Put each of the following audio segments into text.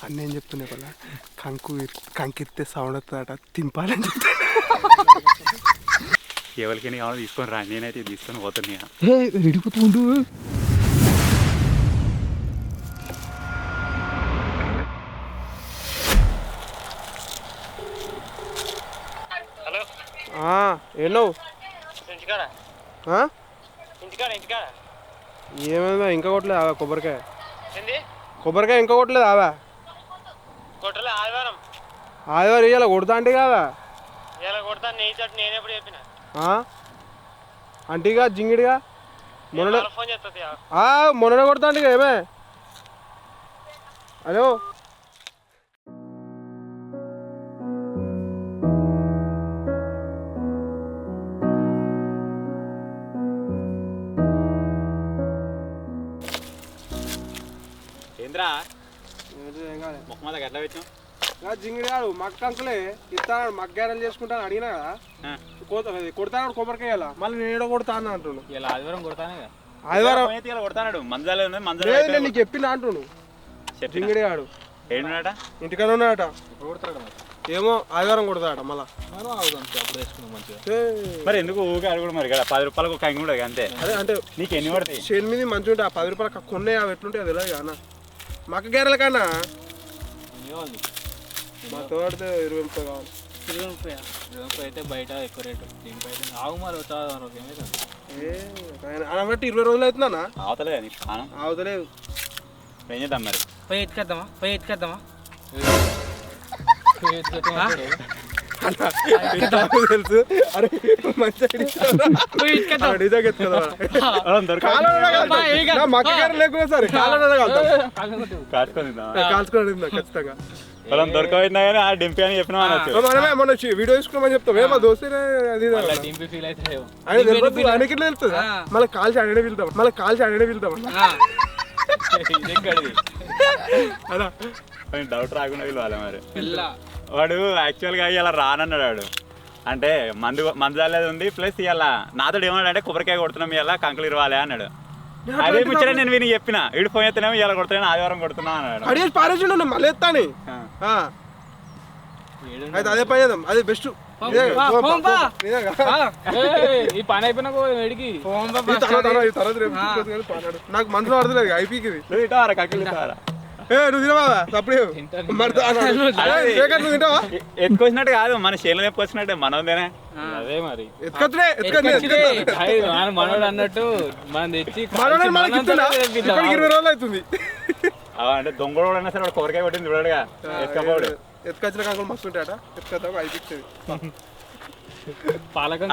అన్న ఏం చెప్తున్నా వాళ్ళ కంకిరితే సౌండ్ వస్తుందట తింపాలని చెప్తా. ఎవరికైనా కావాలి తీసుకొని రా, నేనైతే తీసుకొని పోతున్నా. విడిపోతుండు. ఎన్నో ఏమైందా ఇంకా కొట్టలేదు ఆవా కొబ్బరికాయ ఇంకా కొట్టలేదు ఆవా ఆదివారం ఇవాళ కొడతా అంటే కాదా అంటీగా జింగిడిగా మొన్ననే కొడతా అంటే ఏమే హలో ఎట్లా పెట్టాం జింగిడిగాడు మక్క అంకులే ఇస్తాడు మగ్గారలు చేసుకుంటాను అడిగినా కదా కొడతాడు కొబ్బరికాయ మళ్ళీ నేను కొడతా అన్న అంటున్నాను. ఇలా ఆదివారం కొడతానే ఆదివారం కొడతాడు మందు నీకు చెప్పిన అంటున్నాను. జింగిడిగాడు ఏడున్నాడ ఇంటికనే ఉన్నాడట. ఏమో ఆదివారం కొడతాడట మళ్ళా. మరి ఎందుకు ఊరికే అడుగు మరి కదా 10 రూపాయలకు ఒక కూడా అంతే. అదే అంటే నీకు ఎన్ని పడతాయి చేను మీద మంచి ఉంటాయి. ఆ 10 రూపాయలు కొన్నాయి అవి ఎట్లుంటాయి అది తెలియదు అన్న. మక్క గేరల కన్నా మా తోడితే 20 రూపాయలు కావాలి. 20 అయితే బయట ఎక్కువ రేటు. దీనిపైతే ఆవు మరి బట్టి 20 రోజులు అవుతుందన్నా. అవతలేదు అవతలేదు. ఏం చేద్దాం మరి పోయి ఎత్తుకెద్దామా తెలుసు. అరే మక్క గేర లేకుండా సరే కాల్చుకోండి ఖచ్చితంగా. దొరకపోయినా కానీ ఆ డింపి అని చెప్పిన మనమే మొన్న వీడియో తీసుకున్నామని చెప్తాం. మా దోస్తే అది ఆయనకి వెళ్తుంది. మళ్ళీ కాల్చి అడనే వెళ్తాం అలా డౌట్ రాకుండా పిలవాలి మరి. వాడు యాక్చువల్గా ఇలా రానన్నాడు. వాడు అంటే మందు జాలేదు ఉంది ప్లస్ ఇలా నాతో ఏమన్నాడు అంటే కొబ్బరికాయ కొడుతున్నాం ఇలా కంకులు ఇరవాలి అన్నాడు. అదే ముచ్చట నేను విని చెప్పిన వీడు ఫోన్ ఎత్తున్నాము ఇలా కొడుతున్నా ఆదివారం కొడుతున్నా అన్నాడు. పారేసిండు మళ్ళీ ఎత్తాని అయితే అదే పని చేద్దాం. అదే బెస్ట్. నాకు మనసులో అర్థలేదు ఐపీకి ఎత్తుకొచ్చినట్టు కాదు మన చేనులో ఎత్తుకొచ్చినట్టే మనదేనే. అదే మరి మనోడు అన్నట్టు మనం తెచ్చి 20 రోజులు అవుతుంది. అంటే దొంగడు అన్నా సరే వాడు కొబ్బరికాయ కొట్టింది చూడడుగా ఎత్తుకపోడు. ఎత్తుకొచ్చిన కాకులు మస్తు ఉంటాయట. ఎత్తుకొద్దాం అయిపోయింది.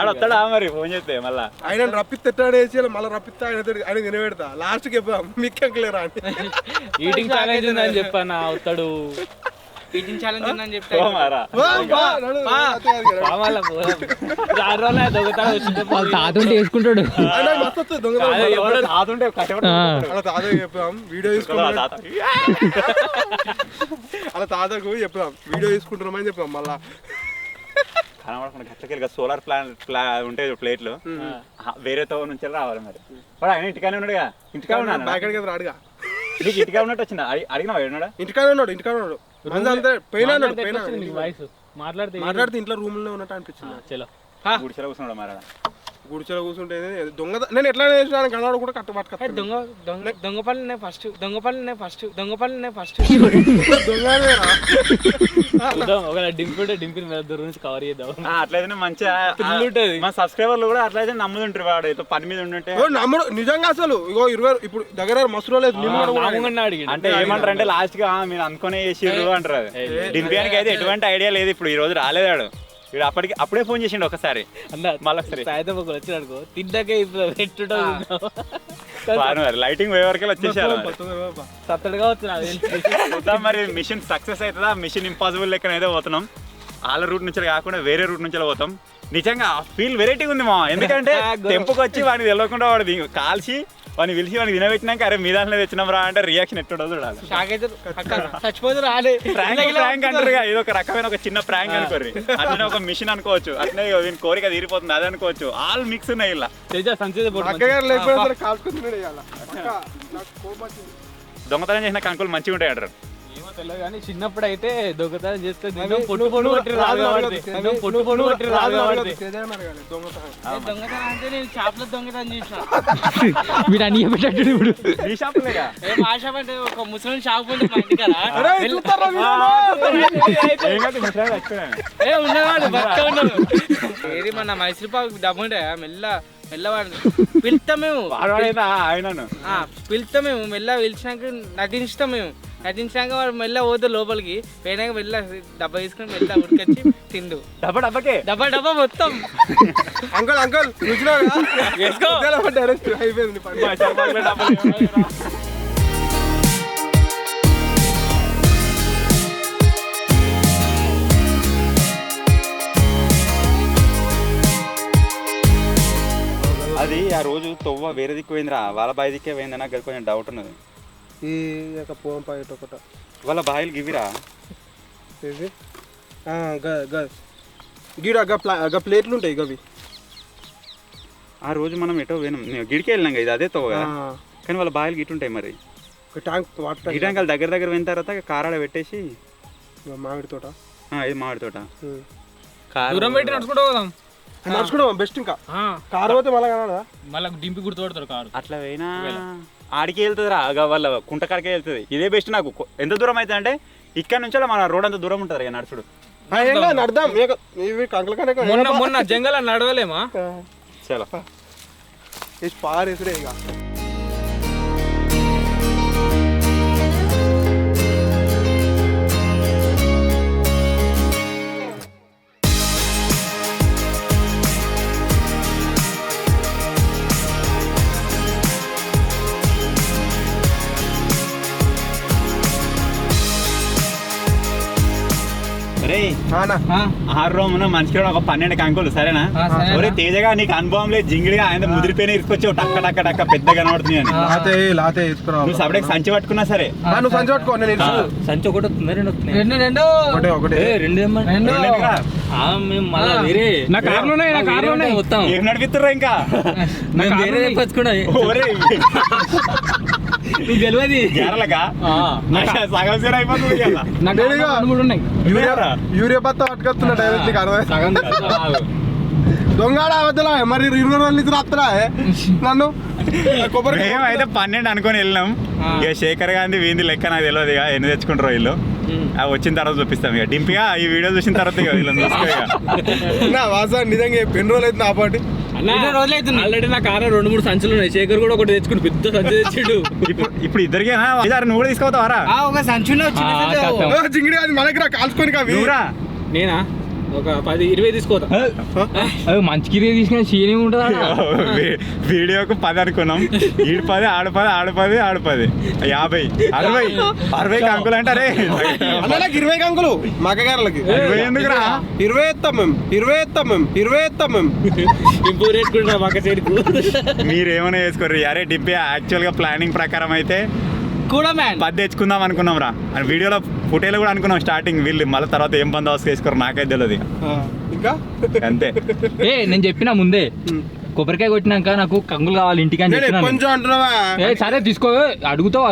వస్తాడా మరి ఫోన్ చేస్తే మళ్ళా ఆయన రప్పిస్తాడేసి మళ్ళీ రప్పిస్తా ఆయన తినబెడతా లాస్ట్కి చెప్పాం మీకెక్కలేరా అని. ఈటింగ్ ఛాలెంజ్ ఉందని చెప్పాను అవుతాడు. ఈటింగ్ ఛాలెంజ్ ఉందని చెప్తా వేసుకుంటాడు. చెప్పాం వీడియో తీసుకుంటాం. అలా తాతకు చెప్పాం వీడియో తీసుకుంటున్నామని చెప్పాం. మళ్ళా కనబడకుండా గట్లకెళ్ళి సోలార్ ఉంటాయి ప్లేట్లు వేరేతో నుంచి రావాలి మరి. వాడు ఆయన ఇంటికానే ఉన్నాడుగా. ఇంటికా ఉన్నాడు రాడుగా. నీకు ఇంటికా ఉన్నట్టు వచ్చిందా అడిగినా ఉన్నాడా? ఇంటికానే ఉన్నాడు. మాట్లాడితే ఇంట్లో రూమ్ లో ఉన్నట్టు అనిపించింది. గుడిసెలో కూర్చున్నాడు మరి. గుడిసెలో కూర్చుంటే దొంగ నేను ఎట్లా నేర్చుకున్నాను కన్నాడు కూడా కట్టుబట్టుక దొంగపల్లి ఫస్ట్ కవర్ చేద్దాం. అట్లయితే మంచిగా మన సబ్స్క్రైబర్లు కూడా అట్లయితే నమ్ముతుంటారు. వాడు పని మీద ఉంటే నమ్ముడు నిజంగా అసలు ఇగో 20 ఇప్పుడు దగ్గర మస్తు లేదు. అంటే ఏమంటారు అంటే లాస్ట్ గా మీరు అనుకునే చేసిర్రు అంటారు. డింపియానికి అయితే ఎటువంటి ఐడియా లేదు. ఇప్పుడు ఈ రోజు రాలేదాడు. అప్పుడే ఫోన్ చేసిండు ఒకసారి. మళ్ళీ సాయంత్రం ఒకరు వచ్చినాడుకో తిడ్డాకే లైటింగ్ పోయే వరకు వచ్చేసారు. సత్తడుగా వచ్చినా మరి మిషన్ సక్సెస్ అవుతుందా మిషన్ ఇంపాసిబుల్ లెక్కన అయితే పోతున్నాం. వాళ్ళ రూట్ నుంచి కాకుండా వేరే రూట్ నుంచి పోతాం. నిజంగా ఫీల్ వెరైటీగా ఉంది మా. ఎందుకంటే టెంపుకి వచ్చి వాడిని తెలియకుండా వాడు కాల్చి వాడిని పిలిచి వాడిని తినబెట్టినాక అరే మీ దాంట్లో తెచ్చినాం రా అంటే రియాక్షన్ ఎట్టుండో చూడాలి. ప్రాంక్ అంటారు. ఇది ఒక రకమైన ఒక చిన్న ప్రాంక్ అనుకోరు. అట్లనే ఒక మిషన్ అనుకోవచ్చు. అట్లనే వీని కోరిక తీరిపోతుంది అది అనుకోవచ్చు. ఆల్ మిక్స్ ఉన్నాయి ఇలా. దొంగతనం చేసిన కంకులు మంచిగా ఉంటాయి అంటారు. ఏమో తెలియదు కానీ చిన్నప్పుడు అయితే దొంగతనం చేస్తే పొట్టు కొట్టి రాదు కాబట్టి పొట్టు కొట్టి రాదు కాబట్టి దొంగతనం అంటే నేను షాప్లో దొంగతనం చేసిన వీడు అన్ని పెట్టాడు ఇప్పుడు ఈ షాపులేగా మా షాప్ అంటే ఒక ముస్లిం షాప్ ఉంది మా ఇంటికాడ ఉన్నవాడు బతుక ఉన్నాడు ఏది మన మైసూర్పాకు డబ్బు ఉంటే మెల్లవాడు పిలుస్తాం మేము పిలుస్తాం మేము మెల్ల పిలిచినాక నటిస్తాం మేము నటించాక వాడు మెల్ల పోతే లోపలికి పోయినాక మెల్ల డబ్బా తీసుకుని మెల్ల ఉడికొచ్చి తిండు డబ్బా మొత్తం అంకుల్ అంకుల్ అయిపోయింది. అది ఆ రోజు తొవ్వ వేరే దిక్కు పోయిందిరా, వాళ్ళ బావి దిక్కే పోయింది. నాకు అది కొంచెం డౌట్ ఉన్నది. ఈ యొక్క పోం పాయింట్ ఒకట వాళ్ళ బాయిలు గివిరా గీడ ప్లేట్లు ఉంటాయి గవి. ఆ రోజు మనం ఎటో పోయినాం, గిడికి వెళ్ళినాం ఇది అదే తొవ్వ కదా, కానీ వాళ్ళ బాయిలు గిట్టు ఉంటాయి. మరి ట్యాంక్ వాటర్ గిటాంకాలు దగ్గర పోయిన తర్వాత కారాడ పెట్టేసి మామిడి తోట ఇది మామిడి తోట దూరం పెట్టి నడుచుకుంటూ పోదాం. నడుచుకుంటాం బెస్ట్. ఇంకా కారు పోతే మళ్ళీ డింపి గుర్తుపడతారు కారు. అట్లా పోయినా ఆడికి వెళ్తుంది రా, వాళ్ళ కుంట కాడికే వెళ్తుంది. ఇదే బెస్ట్ నాకు. ఎంత దూరం అవుతుంది అంటే ఇక్కడ నుంచి మన రోడ్ అంత దూరం ఉంటుంది ఇక నడుచుడు. నడదాం మొన్న జంగల్ నడవలేమా చాలా పారేసరే ఇక. ఆరు రోజున మనిషికి ఒక 12 కంకులు సరేనా? ఒరే తేజగా నీకు అనుభవం లేదు, జింగిడిగా ఆయన ముదిరిపోయిన ఇసుకొచ్చావు టక్క టక్క టక్క పెద్ద కనబడుతుంది అని. నువ్వు సపరేట్ సంచి పట్టుకున్నా సరే, సంచి పట్టుకో. సంచి ఒకటి వస్తుంది, రెండు ఏం నడిపిస్తుర్రా ఇంకా సగం సేర అయిపోతుంది. యూరియా పత్తా పట్టుకొస్తున్నా డైరెక్ట్ దొంగ వద్దలా మరి 20 రోజుల నుంచి రాత్రా నన్ను కొబ్బరి. మేమైతే 12 అనుకొని వెళ్ళినాం. ఇక శేఖర్ గాంధీ వీంది లెక్క నాకు తెలియదు. ఇక ఎన్ని తెచ్చుకుంటారో వీళ్ళు వచ్చిన తర్వాత చూపిస్తాం. ఇక డింపిగా ఈ వీడియో చూసిన తర్వాత ఇక వీళ్ళని చూసుకో. వాస నిజంగా పెన్ రోజులు అయితే నా పాటి ఆల్రెడీ నా కారు 2-3 సంచులు ఉన్నాయి. శేఖర్ కూడా ఒకటి తెచ్చుకుని పెద్ద సంచి తెచ్చాడు. ఇప్పుడు ఇద్దరికేనా? నువ్వు కూడా తీసుకోతావారా? ఒక సంచి జింగిడి అది మనకి రా కాల్చుకొని నేనా ఒక 10-20 తీసుకోతా. మంచి కిరీ తీసుకుని సీని ఉంటుందా? వీడియోకు 10 అనుకున్నాం. 10 ఆడ 10 50 60 కంకులు అంటారే. 20 కంకులు మగ్గగారులకి 20 ఎందుకురా? 20 ఎత్తాం మేము 20 ఎత్తాం మేము ఇంపూర్ వేసుకుంటా మక్క చేరుకు. మీరేమైనా వేసుకోరు. అరే డిబ్బే యాక్చువల్ గా ప్లానింగ్ ప్రకారం అయితే కూడా 10 తెచ్చుకుందాం అనుకున్నాం రా. వీడియోలో ఫోటోలు కూడా అనుకున్నాం స్టార్టింగ్. వీళ్ళు మళ్ళీ తర్వాత ఏం బందోబస్తు వేసుకోరు నాకైతే తెలియదు. ఇంకా అంతే. నేను చెప్పినా ముందే కొబ్బరికాయ కొట్టినాక నాకు కంగులు కావాలి ఇంటికి అని చెప్పినా. సరే తీసుకో అడుగుతావా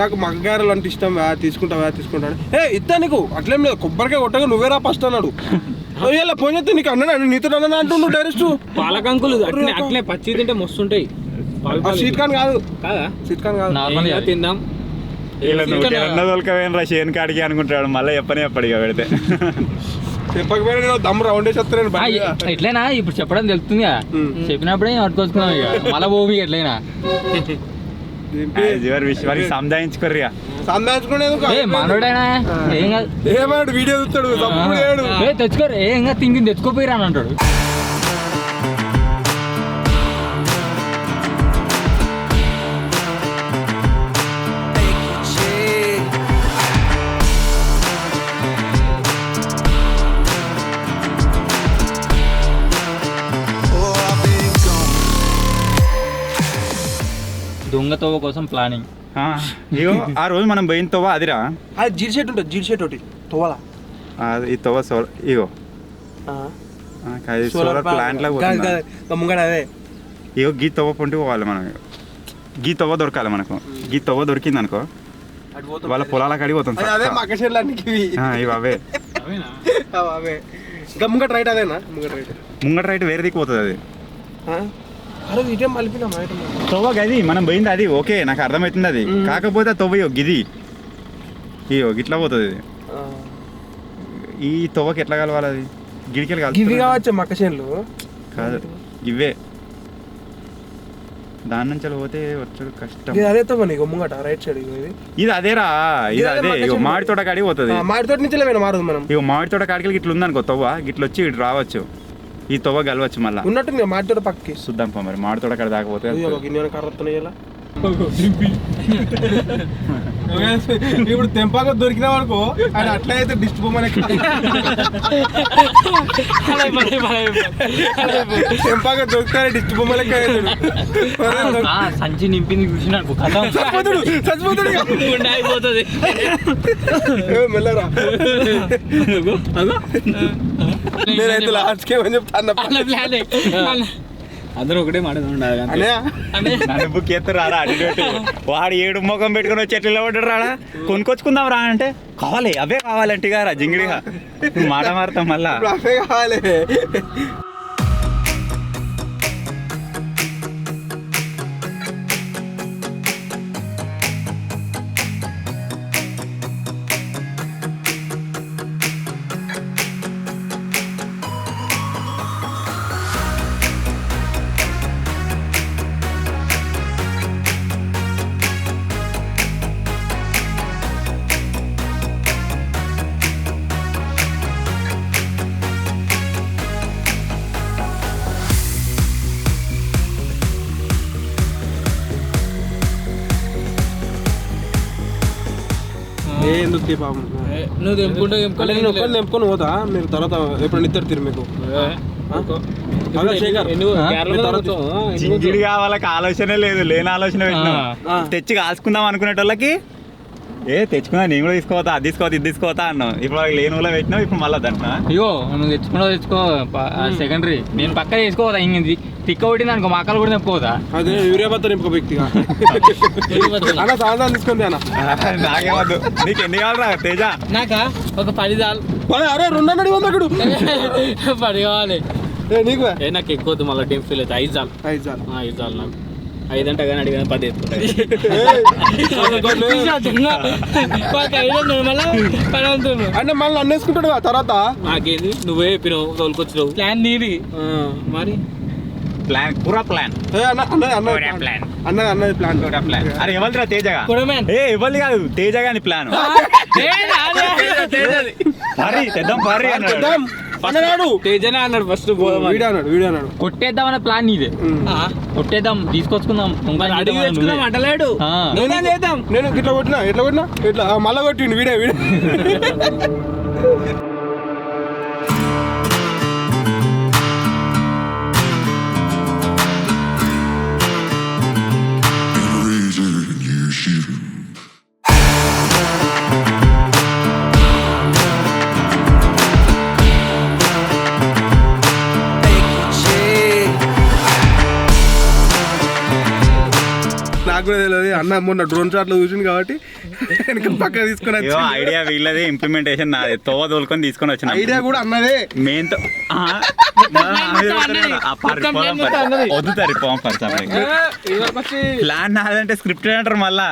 నాకు మగ్గగారలు అంటే ఇష్టం, తీసుకుంటాడు. ఇస్తా నీకు అట్లేం లేదు. కొబ్బరికాయ కొట్టగా నువ్వేరా ఫస్ట్ అన్నాడు. ఫోన్ చేస్తే నీకు అన్నాడు నీతో అన్నా అంటున్నాడు డైరెక్ట్. పాలకంకులు అట్లే పచ్చి తింటే మస్తుంటాయి. స్వీట్ కార్న్ కాదు తిందాం. తోలుకపోయినరా షేన్ కాడికి అనుకుంటాడు. మళ్ళీ చెప్పని ఇక పెడితే చెప్పకపోయినా దమ్ రౌండ్ ఎట్లయినా ఇప్పుడు చెప్పడం తెలుస్తుంది. చెప్పినప్పుడే పట్టుకొచ్చుకున్నాం. ఇక మళ్ళీ పోవి ఎట్లయినా సంధాయించుకోర్రిగా. మనోడైనా ఏమాడు వీడియో చూస్తాడు తెచ్చుకోరు ఏం తింగి తెచ్చుకోపోయిరా అని అంటాడు. దొంగ తోవ కోసం ప్లానింగ్. ఇగో ఆ రోజు మనం పోయిన తోవ అదిరా. అది జీడి షర్ట్ ఉంటుంది. జీడి షర్ట్ ఒకటి తోవలా ఈ తోవ ఇగో సోలార్ ప్లాంట్ లా ముంగడ అదే. ఇగో గీ తోవ పొంటి పోవాలి మనం. గీ తవ్వ దొరకాలి మనకు. గీ తవ్వ దొరికింది అనుకో వాళ్ళ పొలాల కాడికి పోతాం. అదే మక్కచెర్లానికి ఇవి అవే అవే ఇంకా ముంగట రైట్ అదేనా ముంగట రైట్ వేరే దిక్కు పోతుంది అది. అరే ఇటే మలిపినా తవ్వ గది మనం పోయింది అది ఓకే నాకు అర్థమవుతుంది అది. కాకపోతే తవ్వ గిది ఇయో గిట్లా పోతుంది ఇది. ఈ తవ్వకి ఎట్లా కలవాలి అది గిడికెళ్ళి ఇవి కలుపు కావచ్చు మక్కచెర్లు కాదు ఇవే దాని నుంచి పోతే వచ్చాడు కష్టం. ఇది అదే తవ్వ నీకు ముంగట రైట్ సైడ్ ఇది అదేరా ఇది అదే ఇగో మామిడి తోట కాడికి పోతుంది. మామిడి తోట నుంచి మారదు మనం. ఇగో మామిడి తోట కాడికి ఇట్లా ఉందనుకో తవ్వ గిట్ల వచ్చి ఇటు రావచ్చు. ఈ తవ్వ కలవచ్చు మళ్ళీ ఉన్నట్టు మామిడి తోట పక్కకి చూద్దాం పో మరి మామిడి తోట కాడ దాకపోతే కర్రతున్నాయి. ఇప్పుడు తెంపాక దొరికినా అనుకో అది అట్లా అయితే డిస్ట్ బొమ్మనే తెంపాక దొరికితే డిస్ట్ బొమ్మలే సంచి నింపింది చూసినాడు చచ్చిపోతాడు అయిపోతుంది. మెల్లరా నేనైతే లాస్ట్కి ఏమని చెప్తాను అందరూ ఒకటే మాట రారా వాడు ఏడు ముఖం పెట్టుకుని వచ్చి ఎట్లా పడ్డాడు రాడా కొనుక్కొచ్చుకుందాం రా అంటే కావాలి అవే కావాలంటే గారా జింగిడిగా మాట మారుతాం మళ్ళా అవే కావాలి. ఎందుకు పాపం నువ్వు తెంపుకొని పోతా మీరు తర్వాత ఎప్పుడు ఇద్దరు తిరు మీకు జింగిడి కావాలకి ఆలోచనే లేదు లేని ఆలోచన పెట్టినా తెచ్చి కాల్చుకుందాం అనుకునేటోళ్ళకి తెచ్చుకున్నా నేను కూడా తీసుకోవతా అది తీసుకోవతా ఇది తీసుకోవతా అన్నావు. ఇప్పుడు లేని కూడా పెట్టినావు ఇప్పుడు మళ్ళీ దంటున్నా. అయ్యో నువ్వు తెచ్చుకో సెకండరీ నేను పక్క చేసుకోవద్దా ఇంగింది తిక్క కొట్టింది అనుకో మక్కలు కూడా తెప్పుకోవద్దా. అదే యూరియా బత్త నింపుకో వ్యక్తిగా అన్న సాయంత్రం తీసుకుంది అన్న నాకేమద్దు నీకు ఎన్ని కావాలరా తేజ? నాకా ఒక 10 చాలు. అరే 200 వందకుడు 10 కావాలి నీకు నాకు ఎక్కువ మళ్ళీ టైం ఫీల్ అవుతుంది. 5 చాలు 5 చాలు నాకు 5 అంటే కానీ అడిగిన 10 ఎత్తుకుంటాయి. అంటే మళ్ళీ అన్నేసుకుంటాడు తర్వాత నాకేంది నువ్వే చెప్పినావు తోలుకొచ్చినావు ప్లాన్ నీది మరి ప్లాన్ పూరా ప్లాన్ అన్నది ప్లాన్ అరే ఎవరిరా తేజగా ఎవరిది కాదు తేజగా అని ప్లాన్ తెద్దాం పారి అన్నాడు తేజనే అన్నాడు ఫస్ట్ వీడియో అన్నాడు కొట్టేద్దాం అనే ప్లాన్ నీదే కొట్టేద్దాం తీసుకొచ్చుకుందాం అంటలేడు నేను ఇట్లా కొట్టినా ఇట్లా మళ్ళా కొట్టిండు వీడియో నాకు కూడా తెలియదు అన్న మొన్న డ్రోన్ షాట్ లో చూసింది కాబట్టి పక్క తీసుకుని ఐడియా వీళ్ళది ఇంప్లిమెంటేషన్ నాది తోవ తోలుకొని తీసుకొని వచ్చిన ఐడియా కూడా అన్నదే మెయిన్ వద్దుతారు ప్లాన్ నాదంటే స్క్రిప్ట్ అంటారు మళ్ళా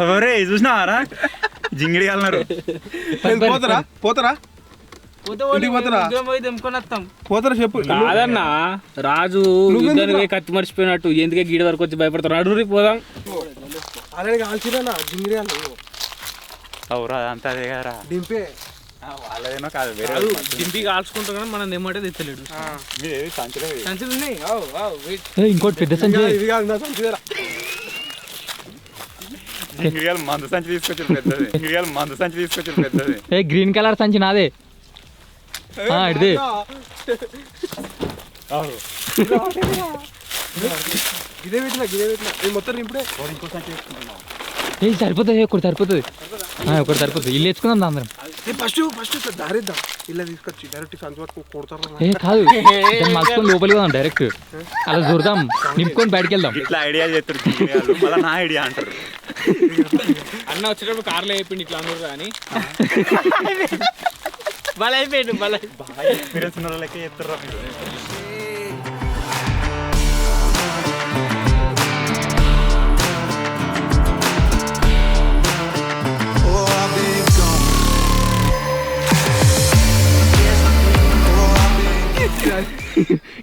ఎవరే చూసినావారా జింగిడి కాలన్నారు పోతారా పోతారా చెప్పు కాదన్నా రాజు కత్తి మర్చిపోయినట్టు ఎందుకే గీడ వరకు వచ్చి భయపడతారు అడుగురి పోదాం అలాగే కాల్చిరా జింగిడి అవురా అదంతా అదే కదరా దింపే వాళ్ళదేనో కాదు వేరే దింపి కాల్చుకుంటాం కానీ మనం ఏమంటే తెచ్చలేడు సంచులు ఉన్నాయి ఇంకోటి పెద్ద సంచి ఇది కాదు నా సంచి మందు సంచి తీసుకొచ్చారు పెద్దది గ్రీన్ కలర్ సంచి నాదే ఇదే గిదే పెట్టినా మొత్తం నింపుడే సరిపోతుంది ఒకటి సరిపోతుంది ఇల్లు తెచ్చుకుందాం అందరం ఫస్ట్ ఇట్లా దారిద్దాం ఇలా తీసుకొచ్చి డైరెక్ట్ సంచి వరకు కొడతారు. ఏ కాదు దాన్ని మలుచుకొని లోపలికి పోదాం డైరెక్ట్ అలా దూరదాం నింపుకొని బయటకు వెళ్దాం. ఇట్లా ఐడియా చేస్తారు మళ్ళీ నా ఐడియా అంటారు. అన్న వచ్చేటప్పుడు కార్లో అయిపోయింది ఇట్లా అనురు అని వాళ్ళు అయిపోయాడు బాగా ఎక్స్పీరియన్స్ ఉన్న వాళ్ళకే చెప్తారు.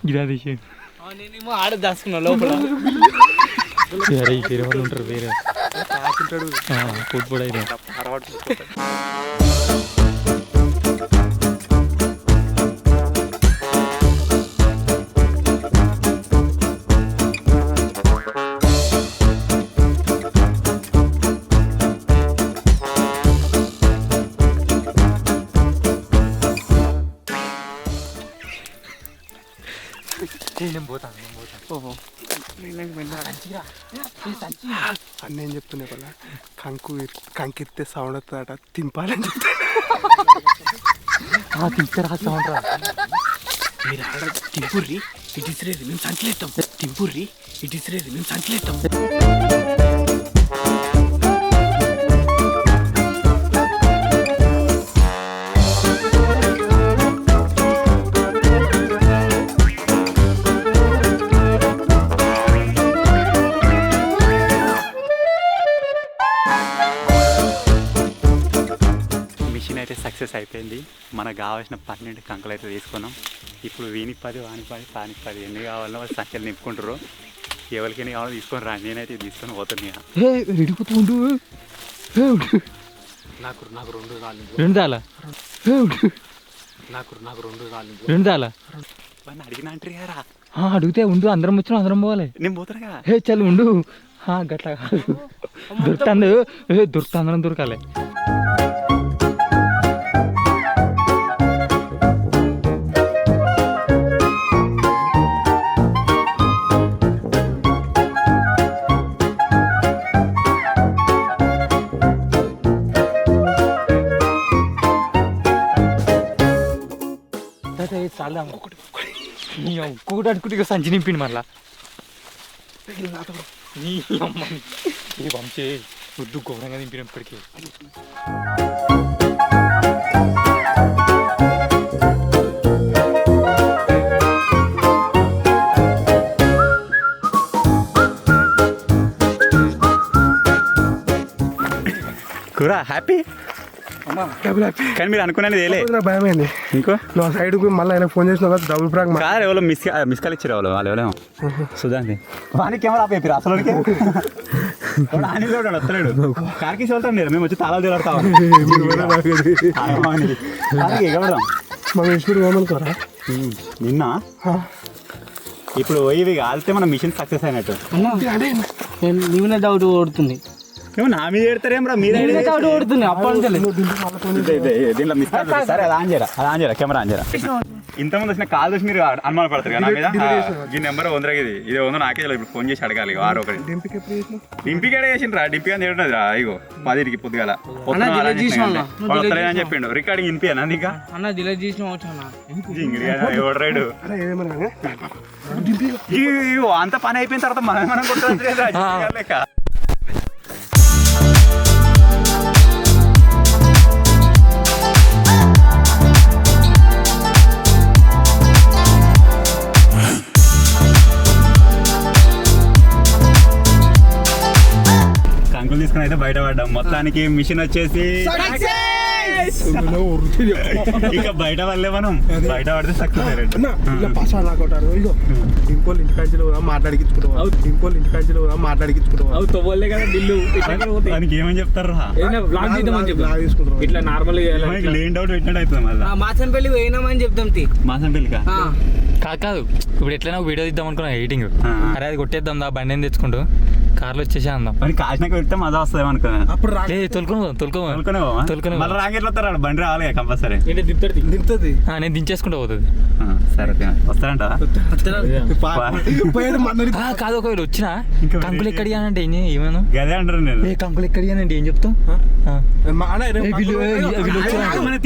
గిరా తీసి నేనేమో ఆడ దాచుకున్నా లోపల. వేరే వాళ్ళు ఉంటారు వేరే ఫుడ్ అయితే అన్న ఏం చెప్తున్నా వాళ్ళ కంకిస్తే సౌండ్ వస్తుందట తింపాలని చెప్తా. తింటారా సౌండ్ రా మీరు ఆడ తింపుర్రి ఇటు ఇసిరేది మేము సంచలేస్తాం. తింపుర్రి ఇటు ఇసిరేది మేము సంచలేస్తాం. మిషన్ అయితే సక్సెస్ అయిపోయింది. మనకు కావాల్సిన 12 కంకులు అయితే తీసుకున్నాం. ఇప్పుడు వీనికి 10 వానికి 10 పానికి 10 ఎన్ని కావాలో వాళ్ళు సంఖ్యలు నింపుకుంటారు. ఎవరికి ఎన్ని కావాలో తీసుకొని రా. నేనైతే తీసుకొని పోతున్నాను. విడిపోతుండు నాకు 2 రాళ్ళు 2 చాలా నాకు 2 రాళ్ళు 2 చాలా వాడిని అడిగిన అంటారా? అడిగితే ఉండు అందరం వచ్చిన అందరం పోవాలి. నేను పోతానుగా. హే చల్ ఉండు గట్లా కాదు దొరుకుతాంది దొరుకుతా అందరం దొరకాలి. చాలా ఒక్కొక్కటి అనుకుంటే ఇక సంచి నింపిండి మళ్ళా నీ అమ్మని ఈ వంశే వద్దు ఘోరంగా నింపిన ఇప్పటికీ. కూర హ్యాపీ కానీ మీరు అనుకున్నది ఏలే. భయమైంది ఇంకో నువ్వు సైడ్ మళ్ళీ ఆయన ఫోన్ చేసిన డబుల్ ప్రాంక్ కాదు ఎవరో మిస్ కాల్ ఇచ్చారు వాళ్ళు ఎవరేమో సుధాంతి వానికి కెమెరా ఆపేపి అసలు వస్తలేడు కార్కి వెళ్తాం లేదు మేము వచ్చి తాళాలు తిరగడతాం ఎగబడదాం మా ఇన్స్టిట్యూట్ ఏమనుకోరా నిన్న ఇప్పుడు ఇవి కాలితే మన మిషన్ సక్సెస్ అయినట్టు. నీవునే డౌట్ ఓడుతుంది. ఏమో నా మీద పెడతారేమరా మీరు డౌట్ ఓడుతుంది అప్పటి దీంట్లో మిస్ సరే అది ఆన్ చేయరా కెమెరా ఆన్ చేయరా. ఇంతమంది వచ్చిన కాల్ చేసి మీరు అనుమాన పడతారు కదా నా మీద. ఈ నెంబర్ వందరకి ఇది 100 నాకే ఇప్పుడు ఫోన్ చేసి అడగాలి. వారు ఒకటి డింపికాడ చేసిండ్రా. డింపికా ఏడున్నది రా ఇగో 10కి పొద్దుగాల వస్తలేదని చెప్పిండు. రికార్డింగ్ వినిపియనా ఇంకా అన్న డిలీట్ చేసిన ఎవడరాడు అంత పని అయిపోయిన తర్వాత మనం కొట్టాలి. కంకులు తీసుకుని అయితే బయటపడ్డాం. మొత్తానికి మిషన్ వచ్చేసి ఇక బయట పడలే మనం. బయట పడితే సక్సెస్ అయ్యారు. ఇంకోళ్ళు ఇంటికాంచెలు దానికి ఏమని చెప్తారు ఇట్లా నార్మల్ లేని డౌట్ పెట్టినట్టు అవుతుంది. మళ్ళీ మాసంపల్లి పోయినామని చెప్తాం. మాసంపల్లికా కాదు ఇప్పుడు ఎట్లైనా వీడియో తీద్దాం అనుకున్నా ఎడిటింగ్. అరే అది కొట్టేద్దాం దా బండి తెచ్చుకుంటూ కార్లో వచ్చేసి అందాం. మరి కాసినాక పెడితే మజా వస్తుంది అనుకున్నా. అప్పుడు రా లేదు తొలుకొని మళ్ళీ రాంగేట్లు వస్తారు బండి రావాలి కంపల్సరీ. దింపుతుంది. నేను దించేసుకుంటూ పోతుంది. సరే వస్తారంట. పోయేది మందరి కాదు ఒకవేళ వచ్చినా కంకులు ఎక్కడియానంటే ఏమను గదే అంటారు నేను. కంకులు ఎక్కడియానంటే ఏం చెప్తాం?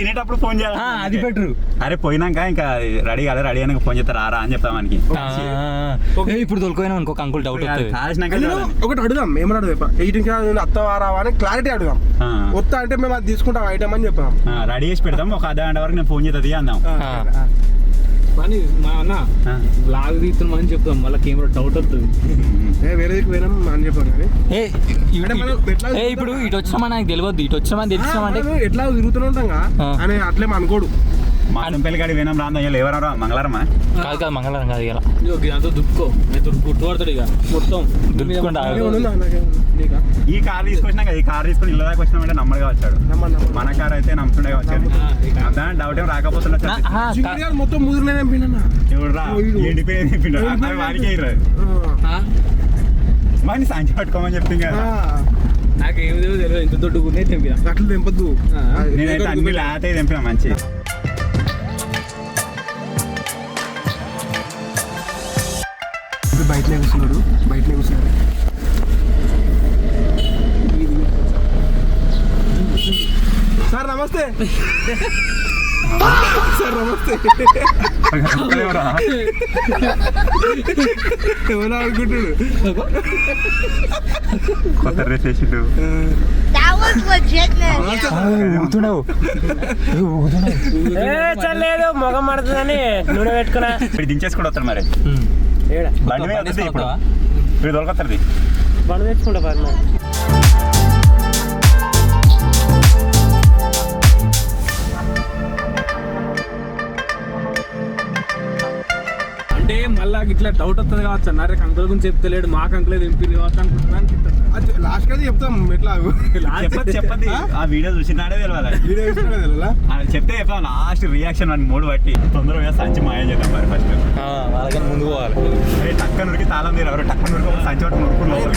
తినేటప్పుడు ఫోన్ చేయాలి. అది బెటర్. అరే పోయినాక ఇంకా రెడీ కాదు, రెడీ అయినాక ఫోన్ చేస్తారు రారా అని చెప్తాం మనకి. ఇప్పుడు తొలుకోయినా అనుకో కంకులు డౌట్ వస్తుంది. కాసినాక ఒకటి అడుగుదాం, ఏమని అడుగు ఎయిటింగ్ అత్తవా రావా అని క్లారిటీ అడుగుదాం. వస్తా అంటే మేము అది తీసుకుంటాం ఐటమ్ అని చెప్పాం. రెడీ చేసి పెడతాం. ఒక అర్ధ గంట వరకు నేను ఫోన్ చేస్తుంది అందాం. కానీ మా అన్న బ్లాగ్ తీస్తున్నామని చెప్తాం, మళ్ళీ కెమెరా డౌట్ వస్తుంది. వేరే పోయినాం అని చెప్పాం. ఇప్పుడు ఇటు వచ్చినామా నాకు తెలియదు, ఇటు వచ్చినామని తెలిసినామంటే ఎట్లా తిరుగుతూనే ఉంటాం అని అట్లేం అనుకోడు. మా పెళ్ళిగాడి వినం రాందా ఎవరన్నా మంగళవారమా? కాదు మంగళవారం కాదు ఇలా అంతా దుక్కుకో గుర్తుపడతాడు ఇక మొత్తం ఈ కార్ తీసుకొచ్చినా కదా, ఈ కార్ తీసుకుని ఇళ్ళ దాకా వచ్చినామంటే నమ్మడుగా వచ్చాడు. మన కార్ అయితే నమ్ముతుండే వచ్చాడు. దాని డౌట్ ఏం రాకపోతున్నా మొత్తం ముదిరినే ఎవడురా ఎండిపోయింది వాడికే వాడిని సంచి పట్టుకోమని చెప్పింది కదా. నాకేమో తెలియదు, ఇంత దొడ్డుకునే తెంపినా. అట్లా తెంపద్దు. నేనైతే అన్ని లేతే తెంపినా మంచి. బయటనే కూర్చున్నాడు. సార్ నమస్తే. సార్ నమస్తే. ఎవరు అనుకుంటాడు? కొత్త డ్రెస్ వేసిండు. లేదు మొగం పడుతుందని నూనె పెట్టుకున్నా. ఇప్పుడు దించేసుకుంటూ వస్తాడు మరి. బండి మీద వస్తుంది ఇప్పుడు. ఇప్పుడు దొరకతుంది బండి తెచ్చుకుంటా. అంటే మళ్ళా ఇట్లా డౌట్ వస్తుంది కావచ్చు అన్నారే కంకుల గురించి చెప్తలేడు, మా కంకులే తెంపిరు కావచ్చు అనుకుంటున్నాను. లాస్ట్ అయితే చెప్తాం. ఎట్లా చెప్పద్ది ఆ వీడియో చూసినాడే తెలియాలి. చెప్తే చెప్తాం లాస్ట్ రియాక్షన్ అని మూడు బట్టి తొందరగా సంచి మాయ చేద్దాం మరి. ఫస్ట్ వాళ్ళకని ముందు పోవాలి. టక్కన ఉరికి తాళం తీరు ఎవరు టక్కన ఉరికి సంచి పట్టు నూరుకున్నారు.